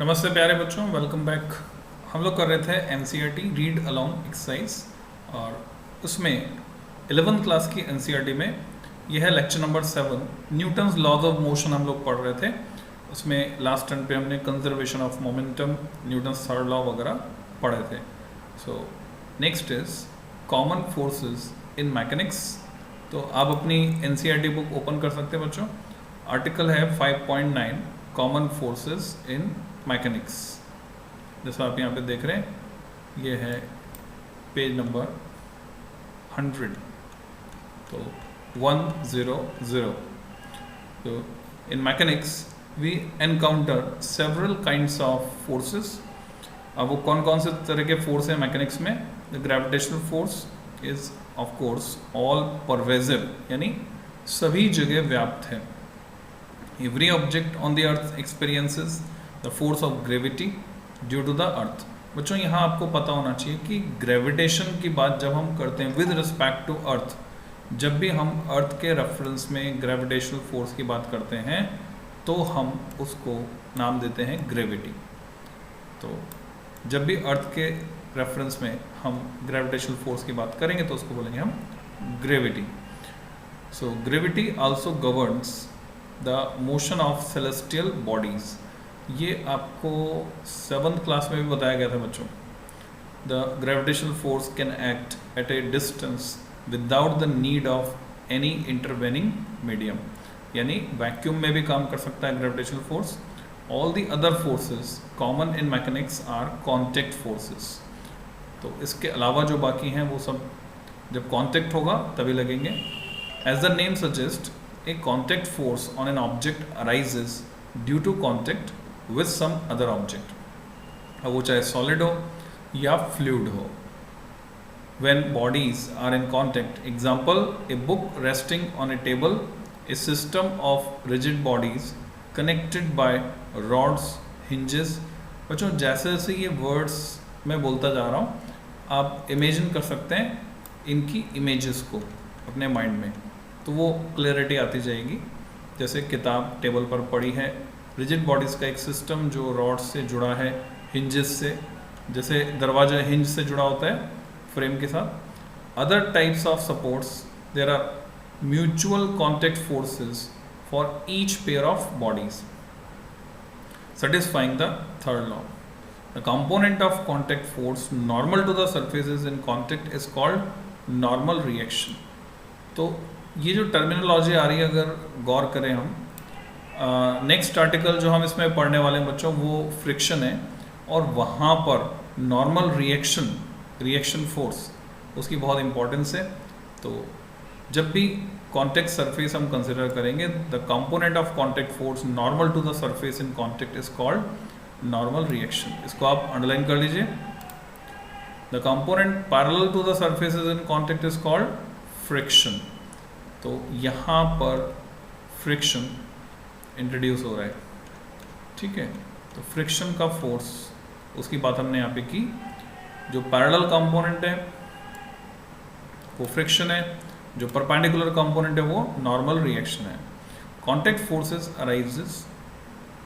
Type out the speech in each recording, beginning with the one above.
नमस्ते प्यारे बच्चों, वेलकम बैक। हम लोग कर रहे थे एनसीईआरटी रीड अलोंग एक्सरसाइज और उसमें 11th क्लास की एनसीईआरटी में यह है lecture number 7 Newton's laws of motion हम लोग पढ़ रहे थे। उसमें लास्ट टर्न पे हमने conservation of momentum, Newton's third law वगैरह पढ़े थे। So next is common forces in mechanics. तो आप अपनी एनसीईआरटी बुक ओपन कर सकते हैं बच्चों। आर्टिकल है 5.9 कॉमन फोर्सेस इन मैकेनिक्स। जैसा आप यहाँ पे देख रहे हैं, ये है पेज नंबर 100, तो 100। तो in mechanics we encounter several kinds of forces. अब वो कौन कौन से तरह के फोर्स हैं मैकेनिक्स में? The gravitational force is of course all pervasive, यानी सभी जगह व्याप्त है। Every object on the earth experiences the force of gravity due to the earth. बच्चों यहाँ आपको पता होना चाहिए कि ग्रेविटेशन की बात जब हम करते हैं विद रिस्पेक्ट टू अर्थ, जब भी हम अर्थ के रेफरेंस में ग्रेविटेशनल फोर्स की बात करते हैं तो हम उसको नाम देते हैं ग्रेविटी। तो जब भी अर्थ के रेफरेंस में हम ग्रेविटेशनल फोर्स की बात करेंगे तो उसको बोलेंगे हम gravity. So gravity also governs the motion of celestial bodies. ये आपको 7th क्लास में भी बताया गया था बच्चों। The gravitational force can act at a distance without the need of any intervening medium, यानी वैक्यूम में भी काम कर सकता है gravitational force. All the other forces common in mechanics are contact forces. तो इसके अलावा जो बाकी हैं वो सब जब कॉन्टेक्ट होगा तभी लगेंगे। As the name suggest, a contact force on an object arises due to contact with some other object। अब वो चाहे solid हो या fluid हो। When bodies are in contact, example a book resting on a table, a system of rigid bodies connected by rods, hinges। बच्चों जैसे जैसे ये वर्ड्स मैं बोलता जा रहा हूँ, आप इमेजिन कर सकते हैं इनकी इमेजेस को अपने माइंड में, तो वो क्लैरिटी आती जाएगी। जैसे किताब टेबल पर पड़ी है, रिजिड बॉडीज़ का एक सिस्टम जो रॉड से जुड़ा है, हिंजेस से, जैसे दरवाजा हिंज से जुड़ा होता है फ्रेम के साथ। Other types of supports, there are mutual contact forces for each pair of bodies satisfying the third law। The component of contact force normal to the surfaces in contact is called normal reaction। तो ये जो terminology आ रही है अगर गौर करें हम, next article जो हम इसमें पढ़ने वाले हैं बच्चों वो फ्रिक्शन है, और वहाँ पर नॉर्मल रिएक्शन फोर्स उसकी बहुत इंपॉर्टेंस है। तो जब भी कॉन्टेक्ट सरफेस हम कंसिडर करेंगे, the component of contact force normal to the surface in contact is called normal reaction. इसको आप अंडरलाइन कर लीजिए। The component parallel to the surfaces in contact is called friction. तो यहाँ पर फ्रिक्शन इंट्रोड्यूस हो रहा है, ठीक है। तो फ्रिक्शन का फोर्स, उसकी बात हमने यहाँ पे की। जो पैरेलल कंपोनेंट है वो फ्रिक्शन है, जो परपेंडिकुलर कंपोनेंट है वो नॉर्मल रिएक्शन है। Contact forces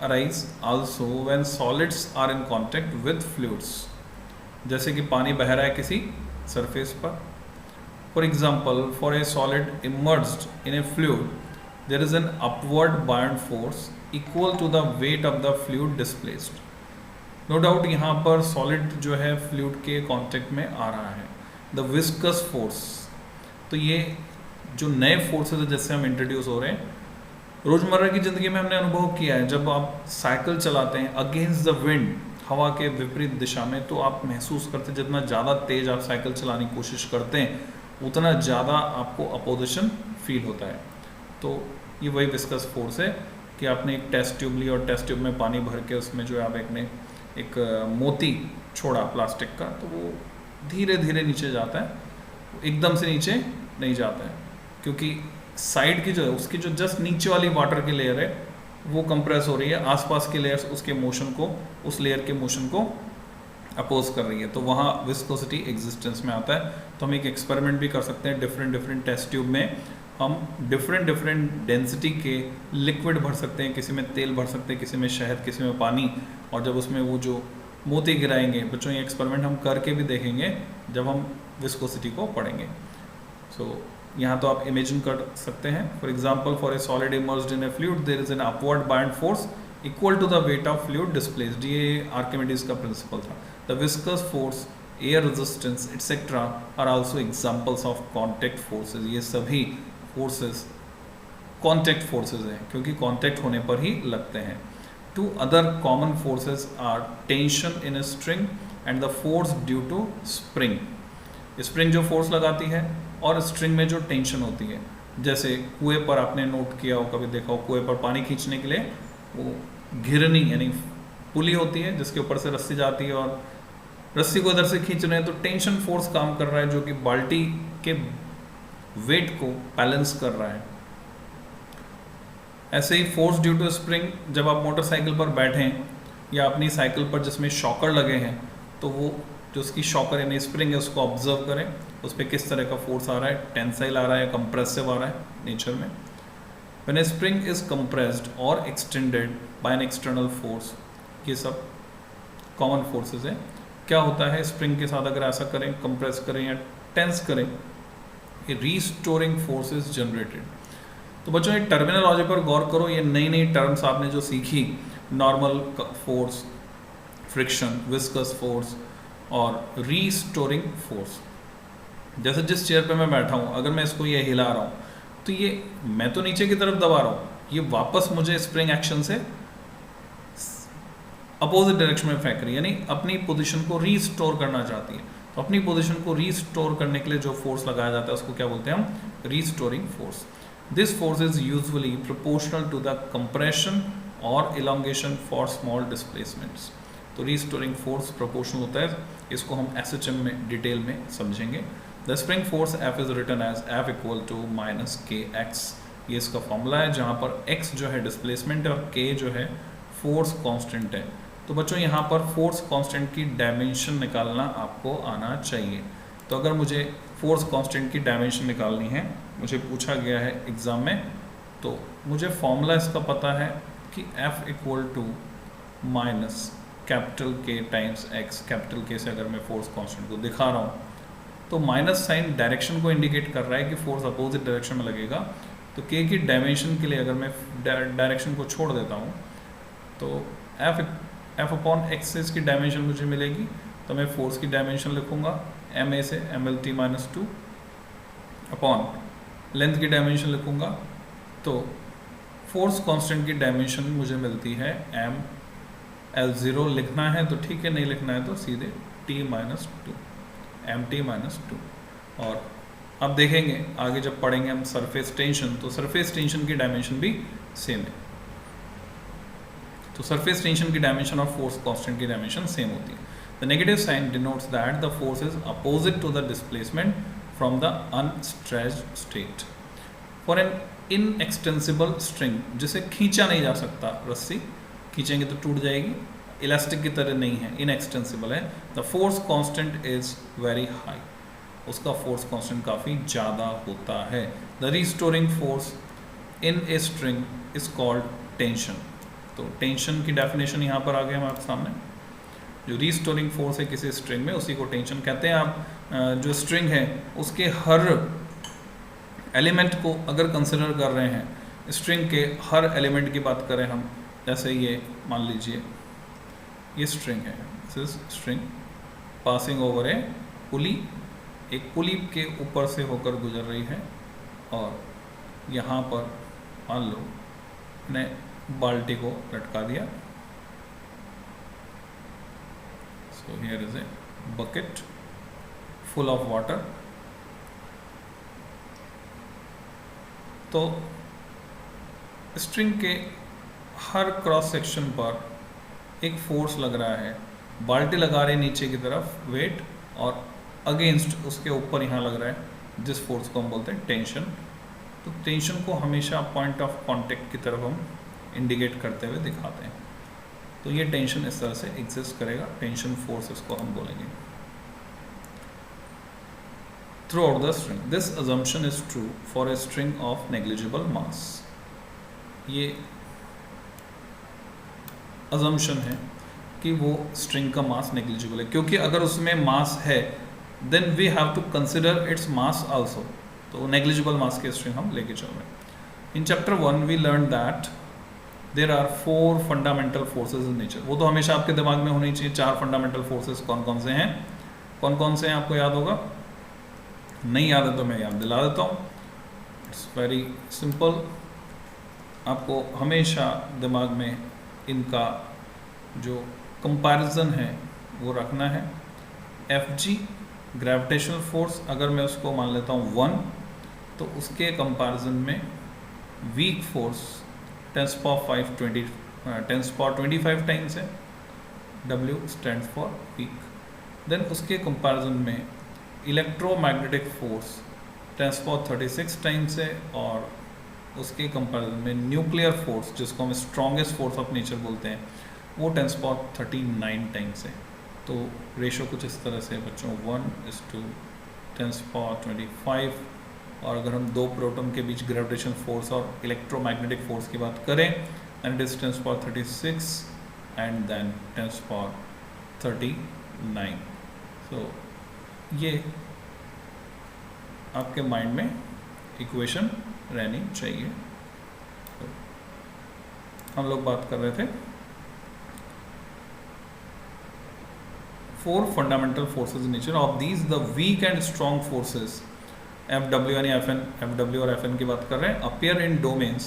arise also when solids are in contact with fluids. जैसे कि पानी बह रहा है किसी सरफेस पर। For example, for a solid immersed in a fluid, there is an upward buoyant force equal to the weight of the fluid displaced। No doubt यहाँ पर solid जो है fluid के contact में आ रहा है। The viscous force, तो ये जो नए forces है जैसे हम introduce हो रहे हैं, रोज़मर्रा की ज़िंदगी में हमने अनुभव किया है। जब आप साइकिल चलाते हैं अगेंस्ट द विंड, हवा के विपरीत दिशा में, तो आप महसूस करते हैं जितना ज़्यादा तेज़ आप साइकिल चलाने की कोशिश करते हैं उतना ज़्यादा आपको अपोजिशन फील होता है। तो ये वही विस्कस फोर्स है कि आपने एक टेस्ट ट्यूब ली और टेस्ट ट्यूब में पानी भर के उसमें जो है आप एक मोती छोड़ा प्लास्टिक का, तो वो धीरे धीरे नीचे जाता है, एकदम से नीचे नहीं जाता है, क्योंकि साइड की जो है उसकी जो जस्ट नीचे वाली वाटर की लेयर है वो कंप्रेस हो रही है, आसपास की लेयर्स उसके मोशन को, उस लेयर के मोशन को अपोज कर रही है, तो वहाँ विस्कोसिटी एग्जिस्टेंस में आता है। तो हम एक एक्सपेरिमेंट भी कर सकते हैं डिफरेंट टेस्ट ट्यूब में, हम डिफरेंट डेंसिटी के लिक्विड भर सकते हैं, किसी में तेल भर सकते हैं, किसी में शहद, किसी में पानी, और जब उसमें वो जो मोती गिराएंगे, बच्चों ये एक्सपेरिमेंट हम करके भी देखेंगे जब हम विस्कोसिटी को पढ़ेंगे। सो यहाँ तो आप इमेजिन कर सकते हैं। For example, for a solid immersed in a fluid there is an upward bound force equal to the weight of fluid displaced. ये आर्किमिडीज का प्रिंसिपल था। The viscous force, air resistance etcetera are also examples of contact forces. ये सभी forces contact forces हैं, क्योंकि contact होने पर ही लगते हैं। Two other common forces are tension in a string and the force due to spring. Spring जो फोर्स लगाती है और स्ट्रिंग में जो टेंशन होती है। जैसे कुएं पर आपने नोट किया हो, कभी देखा हो, कुएं पर पानी खींचने के लिए वो घिरनी यानी पुली होती है जिसके ऊपर से रस्सी जाती है, और रस्सी को इधर से खींच रहे हैं तो टेंशन फोर्स काम कर रहा है जो कि बाल्टी के वेट को बैलेंस कर रहा है। ऐसे ही फोर्स ड्यू टू स्प्रिंग, जब आप मोटरसाइकिल पर बैठें या अपनी साइकिल पर जिसमें शॉकर लगे हैं, तो वो जो उसकी शॉकर यानी स्प्रिंग है उसको ऑब्जर्व करें, उस पर किस तरह का फोर्स आ रहा है, टेंसाइल आ रहा है या कंप्रेसिव आ रहा है नेचर में। When a spring is compressed और extended by an external force, ये सब कॉमन फोर्सेस है। क्या होता है स्प्रिंग के साथ अगर ऐसा करें, कंप्रेस करें या टेंस करें, ये रीस्टोरिंग फोर्स इज जनरेटेड। तो बच्चों ये टर्मिनोलॉजी पर गौर करो, ये नई नई टर्म्स आपने जो सीखी, normal force, friction, viscous force और रीस्टोरिंग फोर्स। जैसे जिस चेयर पे मैं बैठा हूँ, अगर मैं इसको ये हिला रहा हूँ तो ये मैं तो नीचे की तरफ दबा रहा हूँ, ये वापस मुझे स्प्रिंग एक्शन से अपोजिट डायरेक्शन में फेंक रही है, यानी अपनी पोजीशन को रीस्टोर करना चाहती है। तो अपनी पोजीशन को रीस्टोर करने के लिए जो फोर्स लगाया जाता है उसको क्या बोलते हैं हम? Restoring force. This force is usually proportional to the compression और इलोंगेशन फॉर स्मॉल डिस्प्लेसमेंट्स। तो रीस्टोरिंग फोर्स प्रोपोर्शनल होता है, इसको हम एसएचएम में डिटेल में समझेंगे। The spring force F is written as F equal to minus k x. ये इसका फॉर्मूला है जहाँ पर x जो है डिस्प्लेसमेंट है और k जो है फोर्स कांस्टेंट है। तो बच्चों यहाँ पर फोर्स कांस्टेंट की डायमेंशन निकालना आपको आना चाहिए। तो अगर मुझे फोर्स कांस्टेंट की डायमेंशन निकालनी है, मुझे पूछा गया है एग्जाम में, तो मुझे फॉर्मूला इसका पता है कि F equal to minus capital K times x। Capital K से अगर मैं फोर्स कांस्टेंट को दिखा रहा हूँ तो माइनस साइन डायरेक्शन को इंडिकेट कर रहा है कि फोर्स अपोजिट डायरेक्शन में लगेगा। तो K की डायमेंशन के लिए अगर मैं डायरेक्शन को छोड़ देता हूँ तो F अपॉन एक्स इसकी डायमेंशन मुझे मिलेगी। तो मैं फोर्स की डायमेंशन लिखूंगा ma से mlt माइनस 2 अपॉन लेंथ की डायमेंशन लिखूंगा। तो फोर्स कांस्टेंट की डायमेंशन मुझे मिलती है m L0 लिखना है तो ठीक है, नहीं लिखना है तो सीधे t माइनस 2 mt माइनस 2। और अब देखेंगे आगे जब पढ़ेंगे हम सरफेस टेंशन, तो सरफेस टेंशन की डायमेंशन भी सेम है। तो सरफेस टेंशन की डायमेंशन और फोर्स कांस्टेंट की डायमेंशन सेम होती है। The negative sign denotes that the force is opposite to the displacement from the unstretched state. For an inextensible string, जिसे खींचा नहीं जा सकता, रस्सी खींचेंगे तो टूट जाएगी, इलास्टिक की तरह नहीं है, इनएक्सटेंसिबल है। The force constant is very high, उसका फोर्स कांस्टेंट काफ़ी ज़्यादा होता है। The restoring force in a string is called tension. तो टेंशन की डेफिनेशन यहाँ पर आ गया हमारे सामने। जो रीस्टोरिंग फोर्स है किसी स्ट्रिंग में, उसी को टेंशन कहते हैं। आप जो स्ट्रिंग है उसके हर एलिमेंट को अगर कंसिडर कर रहे हैं, स्ट्रिंग के हर एलिमेंट की बात करें हम, जैसे ये मान लीजिए ये स्ट्रिंग है, this is string passing over a pulley, एक पुली के ऊपर से होकर गुजर रही है, और यहाँ पर मान लो मैंने बाल्टी को लटका दिया। So here is a bucket full of water. तो स्ट्रिंग के हर क्रॉस सेक्शन पर एक फोर्स लग रहा है, बाल्टी लगा रही नीचे की तरफ वेट, और अगेंस्ट उसके ऊपर यहाँ लग रहा है, जिस फोर्स को हम बोलते हैं टेंशन। तो टेंशन को हमेशा पॉइंट ऑफ कांटेक्ट की तरफ हम इंडिकेट करते हुए दिखाते हैं। तो ये टेंशन इस तरह से एग्जिस्ट करेगा, टेंशन फोर्स इसको हम बोलेंगे। throughout the string. This assumption is true for a string of negligible mass. ये assumption है कि वो string का mass negligible है, क्योंकि अगर उसमें mass है then we have to consider its mass also. तो negligible mass के string हम लेके चल रहे हैं. In chapter 1 we learned that there are 4 fundamental forces in nature. वो तो हमेशा आपके दिमाग में होनी चाहिए. 4 fundamental forces कौन कौन से हैं, कौन कौन से हैं आपको याद होगा? नहीं याद है तो मैं याद दिला देता हूँ. It's very simple. आपको हमेशा दिमाग में इनका जो कंपैरिजन है वो रखना है. Fg ग्रेविटेशनल फोर्स, अगर मैं उसको मान लेता हूँ 1, तो उसके कंपैरिजन में वीक फोर्स 10 पावर 25 टाइम्स है. W stands for weak. Then उसके कंपैरिजन में इलेक्ट्रोमैग्नेटिक फोर्स 10 पावर 36 टाइम्स है, और उसके कंपैरिजन में न्यूक्लियर फोर्स, जिसको हम स्ट्रॉन्गेस्ट फोर्स ऑफ नेचर बोलते हैं, वो 10 पावर 39 टाइम्स है. तो रेशो कुछ इस तरह से बच्चों 1:10 पावर 25. और अगर हम 2 प्रोटॉन के बीच ग्रेविटेशन फोर्स और इलेक्ट्रोमैग्नेटिक फोर्स की बात करें, than it is 10 power 36 and then 10 power 39. So ये आपके माइंड में इक्वेशन रहनी चाहिए. तो हम लोग बात कर रहे थे 4 fundamental forces in nature. Of these, the weak and strong forces FW यानी FN, FW और FN की बात कर रहे हैं, appear in domains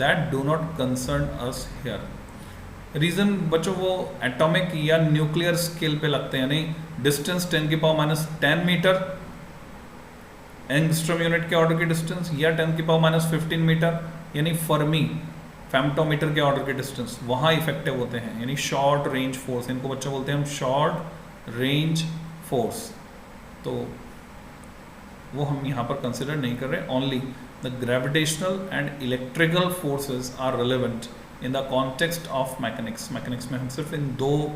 that do not concern us here. Reason बच्चों वो एटॉमिक या न्यूक्लियर स्केल पे लगते हैं, यानी डिस्टेंस 10⁻10 मीटर एंगस्ट्रॉम यूनिट के ऑर्डर की डिस्टेंस, या 10⁻15 मीटर यानी फर्मी फेम्टोमीटर के ऑर्डर के डिस्टेंस, वहाँ इफेक्टिव होते हैं. यानी शॉर्ट रेंज फोर्स, इनको बच्चों बोलते हैं हम शॉर्ट रेंज फोर्स. तो वो हम यहाँ पर कंसिडर नहीं कर रहे. Only the gravitational and electrical forces are relevant in the context of mechanics. Mechanics में हम सिर्फ इन 2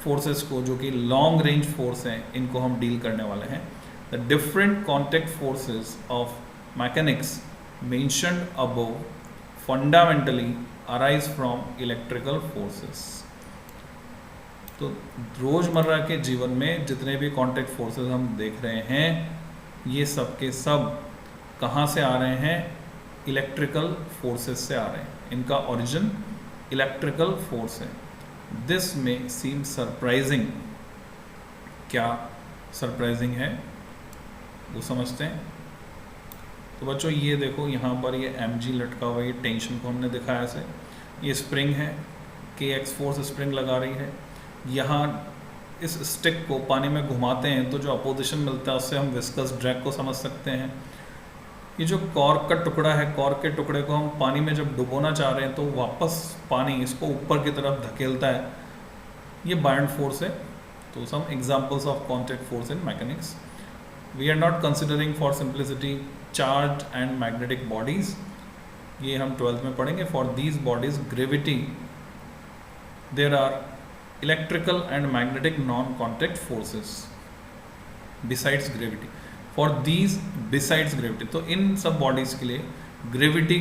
फोर्सेस को, जो कि लॉन्ग रेंज फोर्स हैं, इनको हम डील करने वाले हैं. The different contact forces of mechanics mentioned above fundamentally arise from electrical forces. तो रोज़मर्रा के जीवन में जितने भी कॉन्टेक्ट फोर्सेस हम देख रहे हैं, ये सब के सब कहाँ से आ रहे हैं? इलेक्ट्रिकल फोर्सेस से आ रहे हैं. इनका ओरिजिन इलेक्ट्रिकल फोर्स है. दिस में सीम सरप्राइजिंग. क्या सरप्राइजिंग है वो समझते हैं. तो बच्चों ये देखो, यहाँ पर ये mg लटका हुआ है, ये टेंशन को हमने दिखाया ऐसे. ये स्प्रिंग है, kx फोर्स स्प्रिंग लगा रही है. यहाँ इस स्टिक को पानी में घुमाते हैं तो जो अपोजिशन मिलता है उससे हम विस्कस ड्रैग को समझ सकते हैं. ये जो कॉर्क का टुकड़ा है, कॉर्क के टुकड़े को हम पानी में जब डुबोना चाह रहे हैं तो वापस पानी इसको ऊपर की तरफ धकेलता है, ये बायंड फोर्स है. तो some examples of contact force in mechanics. We are not considering for simplicity charge and magnetic bodies, ये हम 12th में पढ़ेंगे. For these bodies gravity, there are electrical and magnetic non-contact forces besides gravity. For these besides gravity, तो इन सब bodies के लिए gravity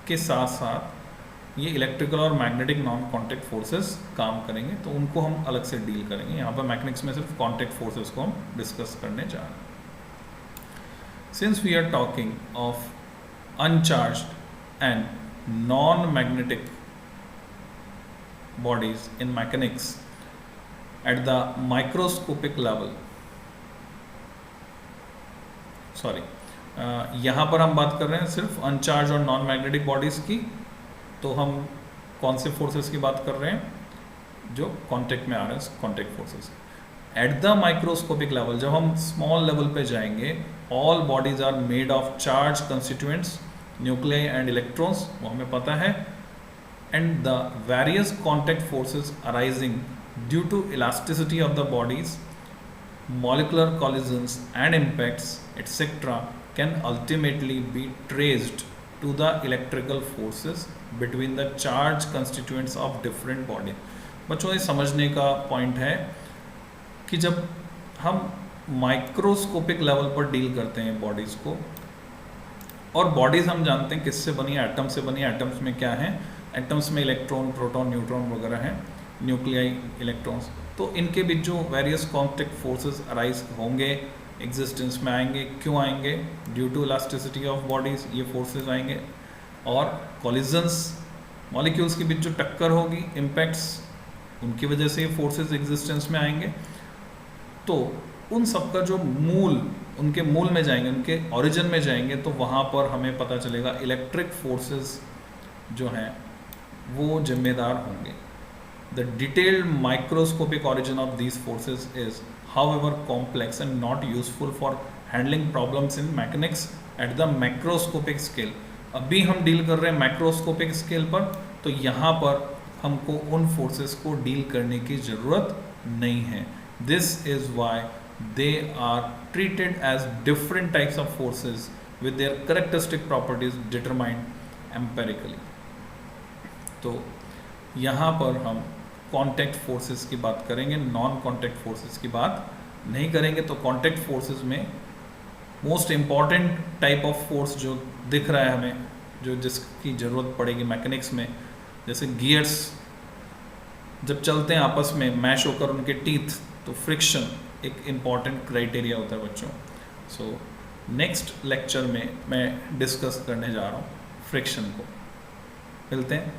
के साथ साथ ये इलेक्ट्रिकल और मैग्नेटिक नॉन कॉन्टैक्ट फोर्सेस काम करेंगे. तो उनको हम अलग से डील करेंगे. यहाँ पर मैकेनिक्स में सिर्फ कॉन्टैक्ट फोर्सेस को हम डिस्कस करने जा रहे हैं. Since we are talking of uncharged and non magnetic bodies in mechanics at the microscopic level, यहाँ पर हम बात कर रहे हैं सिर्फ अनचार्ज और नॉन मैग्नेटिक बॉडीज़ की. तो हम कौन से फोर्सेस की बात कर रहे हैं? जो कॉन्टेक्ट में आ रहे हैं, contact forces. At the microscopic level, जब हम स्मॉल लेवल पे जाएंगे, all bodies are made of charge constituents, nuclei and electrons, वो हमें पता है. And the various contact forces arising due to elasticity of the bodies, molecular collisions and impacts, etc. can ultimately be traced to the electrical forces between the charge constituents of different bodies. बच्चों ये समझने का point है कि जब हम microscopic level पर deal करते हैं बॉडीज़ को। और बॉडीज़ हम जानते हैं किससे बनी है, एटम से बनी है। एटम्स में क्या है, एटम्स में इलेक्ट्रॉन, प्रोटॉन, न्यूट्रॉन वगैरह हैं, न्यूक्लियाई, इलेक्ट्रॉन्स। तो इनके बीच जो वेरियस कॉन्टैक्ट फोर्सेस अराइज होंगे, एग्जिस्टेंस में आएंगे। क्यों आएंगे? Due to elasticity of bodies ये फोर्सेस आएंगे। और कॉलिजन्स, मॉलिक्यूल्स के बीच जो टक्कर होगी, इम्पैक्ट्स, उनकी वजह से ये फोर्सेस एग्जिस्टेंस में आएंगे। तो उन सब का जो मूल, उनके मूल में जाएंगे, उनके ओरिजिन में जाएंगे, तो वहाँ पर हमें पता चलेगा इलेक्ट्रिक फोर्सेस जो हैं वो जिम्मेदार होंगे। The detailed microscopic origin of these forces is however complex and not useful for handling problems in mechanics at the macroscopic scale। अभी हम डील कर रहे हैं मैक्रोस्कोपिक स्केल पर, तो यहाँ पर हमको उन फोर्सेस को डील करने की ज़रूरत नहीं है। This is why they are treated as different types of forces with their characteristic properties determined empirically. तो यहाँ पर हम कॉन्टैक्ट फोर्सेस की बात करेंगे, नॉन कॉन्टैक्ट फोर्सेस की बात नहीं करेंगे। तो कॉन्टैक्ट फोर्सेस में most important type of force जो दिख रहा है हमें, जो जिसकी ज़रूरत पड़ेगी मैकेनिक्स में, जैसे गियर्स जब चलते हैं आपस में मैश होकर उनके टीथ, तो फ्रिक्शन एक इम्पॉर्टेंट क्राइटेरिया होता है बच्चों। सो नेक्स्ट लेक्चर में मैं डिस्कस करने जा रहा हूँ फ्रिक्शन को। मिलते हैं।